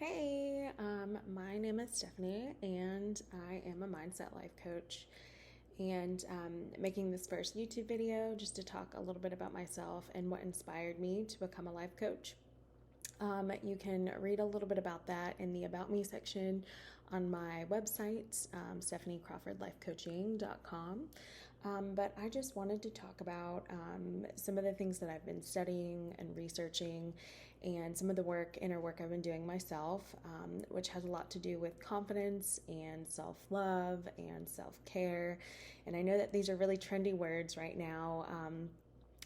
Hey, my name is Stephanie, and I am a mindset life coach. And making this first YouTube video just to talk a little bit about myself and what inspired me to become a life coach. You can read a little bit about that in the About Me section on my website, stephaniecrawfordlifecoaching.com. But I just wanted to talk about some of the things that I've been studying and researching and some of the inner work I've been doing myself, which has a lot to do with confidence and self-love and self-care. And I know that these are really trendy words right now,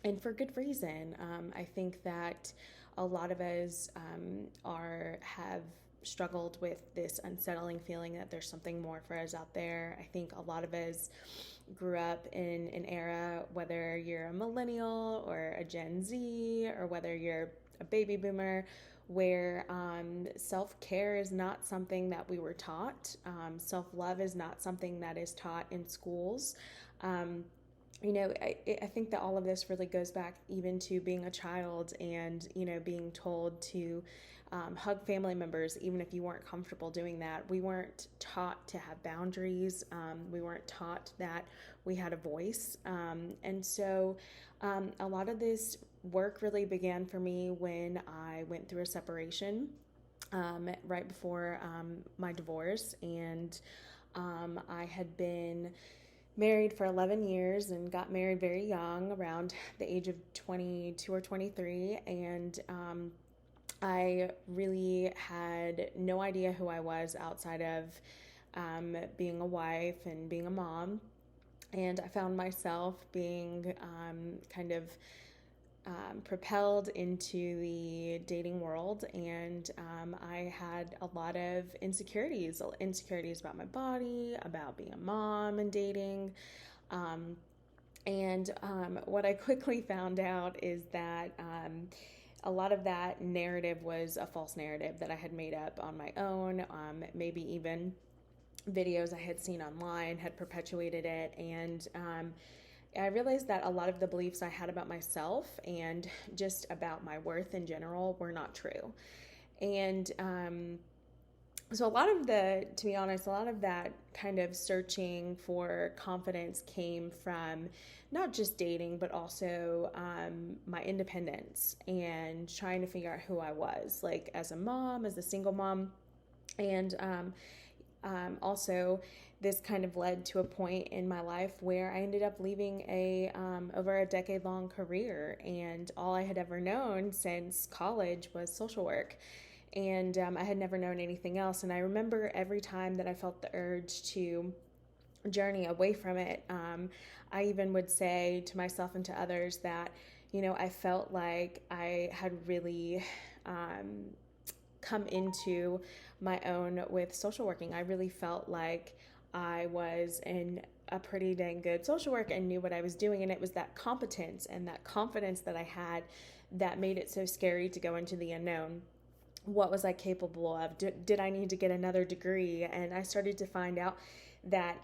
and for good reason. I think that a lot of us have struggled with this unsettling feeling that there's something more for us out there. I think a lot of us grew up in an era, whether you're a millennial or a Gen Z or whether you're a baby boomer, where self-care is not something that we were taught. Self-love is not something that is taught in schools. I think that all of this really goes back even to being a child and, being told to hug family members, even if you weren't comfortable doing that. We weren't taught to have boundaries. We weren't taught that we had a voice. And so a lot of this work really began for me when I went through a separation right before my divorce. And I had been married for 11 years and got married very young, around the age of 22 or 23. And I really had no idea who I was outside of being a wife and being a mom. And I found myself being kind of propelled into the dating world, and I had a lot of insecurities about my body, about being a mom and dating. And what I quickly found out is that a lot of that narrative was a false narrative that I had made up on my own. Maybe even videos I had seen online had perpetuated it. And I realized that a lot of the beliefs I had about myself and just about my worth in general were not true. And so to be honest, a lot of that kind of searching for confidence came from not just dating, but also my independence and trying to figure out who I was, like as a mom, as a single mom. And also, this kind of led to a point in my life where I ended up leaving over a decade-long career, and all I had ever known since college was social work, and I had never known anything else. And I remember every time that I felt the urge to journey away from it, I even would say to myself and to others that, I felt like I had really come into my own with social working. I really felt like I was in a pretty dang good social work and knew what I was doing. And it was that competence and that confidence that I had that made it so scary to go into the unknown. What was I capable of? Did I need to get another degree? And I started to find out that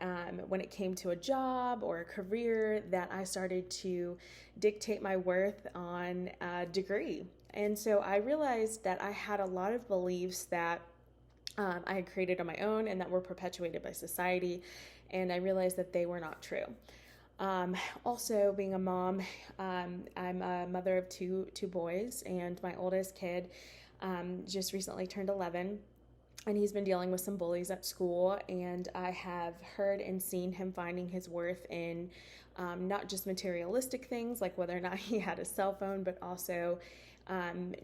when it came to a job or a career, that I started to dictate my worth on a degree. And so I realized that I had a lot of beliefs that I had created on my own and that were perpetuated by society, and I realized that they were not true. Also, being a mom, I'm a mother of two boys, and my oldest kid just recently turned 11, and he's been dealing with some bullies at school. And I have heard and seen him finding his worth in not just materialistic things like whether or not he had a cell phone, but also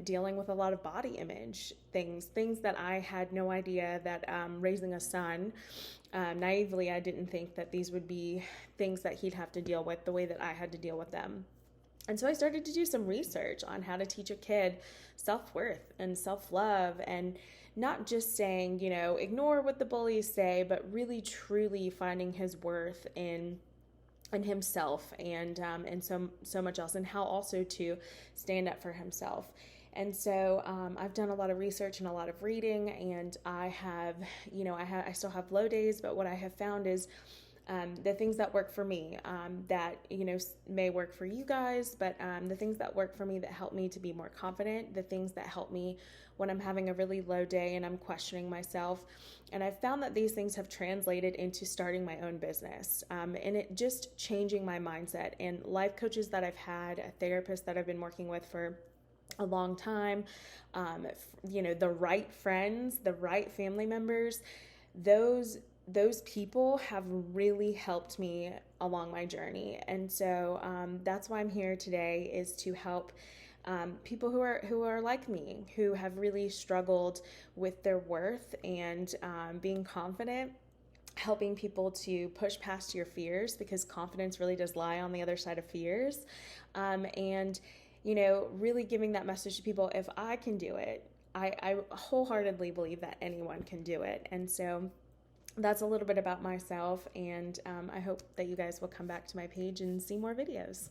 dealing with a lot of body image things that I had no idea that raising a son, naively, I didn't think that these would be things that he'd have to deal with the way that I had to deal with them. And so I started to do some research on how to teach a kid self-worth and self-love, and not just saying, ignore what the bullies say, but really truly finding his worth in himself, and so much else, and how also to stand up for himself. And so I've done a lot of research and a lot of reading, and I still have low days, but what I have found is the things that work for me, that, may work for you guys, but the things that work for me that help me to be more confident, the things that help me when I'm having a really low day and I'm questioning myself. And I've found that these things have translated into starting my own business, and it just changing my mindset. And life coaches that I've had, a therapist that I've been working with for a long time, the right friends, the right family members, those people have really helped me along my journey. And so that's why I'm here today, is to help people who are like me, who have really struggled with their worth and being confident, helping people to push past your fears, because confidence really does lie on the other side of fears. And really giving that message to people: if I can do it, I wholeheartedly believe that anyone can do it. And so that's a little bit about myself, and I hope that you guys will come back to my page and see more videos.